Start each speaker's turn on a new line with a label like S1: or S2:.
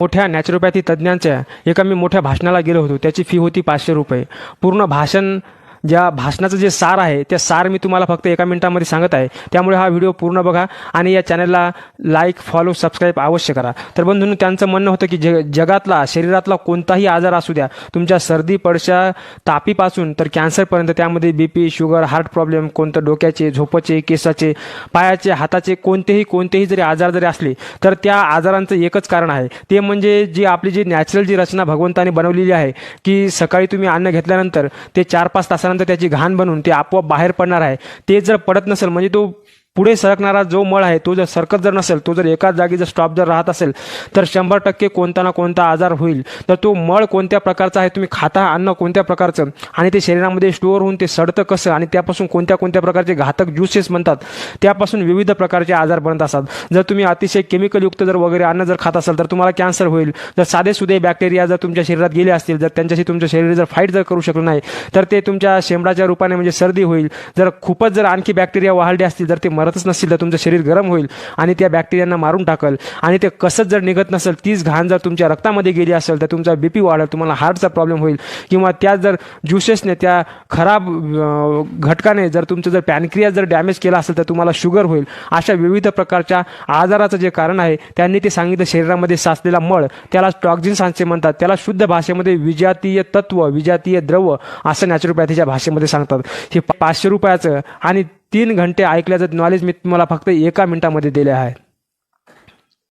S1: मोठ्या नॅचरोपॅथी तज्ज्ञांच्या एका मी मोठ्या भाषणाला गेलो होतो. त्याची फी होती 500 रुपये. पूर्ण ज्या भाषणाचं जे सार आहे ते सार मी तुम्हाला फक्त 1 मिनिटामध्ये सांगत आहे. त्यामुळे हा व्हिडिओ पूर्ण बघा आणि या चॅनलला लाईक, फॉलो, सबस्क्राईब अवश्य करा. तर बंधूंनो, त्यांचं म्हणणं होतं की जगातला, शरीरातला कोणताही आजार असू द्या, तुमच्या सर्दी, पडशा, तापीपासून तर कॅन्सरपर्यंत, त्यामध्ये BP, शुगर, हार्ट प्रॉब्लेम, कोणतं डोक्याचे, झोपेचे, केसाचे, पायाचे, हाताचे कोणतेही जरी आजार जरी असले तर त्या आजारांचं एकच कारण आहे, ते म्हणजे जी आपली जी नॅचरल जी रचना भगवंताने बनवलेली आहे की सकाळी तुम्ही अन्न घेतल्यानंतर ते 4-5 तासानंतर त्याची घाण बनून ते आपोआप बाहेर पडणार आहे. ते जर पडत नसेल, म्हणजे तो पुढे सरकणारा जो मळ आहे तो जर सरकत जर नसेल, तो जर एकाच जागी जर स्टॉप जर राहत असेल तर 100% कोणता ना कोणता आजार होईल. तर तो मळ कोणत्या प्रकारचा आहे, तुम्ही खाता अन्न कोणत्या प्रकारचं, आणि ते शरीरामध्ये स्टोअर होऊन ते सडतं कसं, आणि त्यापासून कोणत्या प्रकारचे घातक ज्यूसेस म्हणतात, त्यापासून विविध प्रकारचे आजार बनत असतात. जर तुम्ही अतिशय केमिकलयुक्त जर वगैरे अन्न जर खात असाल तर तुम्हाला कॅन्सर होईल. जर साधेसुधे बॅक्टेरिया जर तुमच्या शरीरात गेले असतील, जर त्यांच्याशी तुमच्या शरीर जर फाईट जर करू शकलं नाही तर ते तुमच्या शेंबडाच्या रूपाने म्हणजे सर्दी होईल. जर खूपच जर आणखी बॅक्टेरिया वाढले असतील, जर ते मरतच नसतील तर तुमचं शरीर गरम होईल आणि त्या बॅक्टेरियांना मारून टाकल. आणि ते कसंच जर निघत नसेल, तीच घाण जर तुमच्या रक्तामध्ये गेली असेल तर तुमचा BP वाढेल, तुम्हाला हार्टचा प्रॉब्लेम होईल. किंवा त्या जर ज्युसेसने, त्या खराब घटकाने जर तुमचं जर पॅनक्रियास जर डॅमेज केला असेल तर तुम्हाला शुगर होईल. अशा विविध प्रकारच्या आजाराचं जे कारण आहे त्यांनी ते सांगितलं, शरीरामध्ये साचलेला मळ, त्याला टॉक्झिन्स असे म्हणतात. त्याला शुद्ध भाषेमध्ये विजातीय तत्व, विजातीय द्रव असं नॅचरोपॅथीच्या भाषेमध्ये सांगतात. हे 500 रुपयाचं आणि 3 घंटे ऐकल्याचं नॉलेज मी तुम्हाला फक्त 1 मिनिटामध्ये दिले आहे.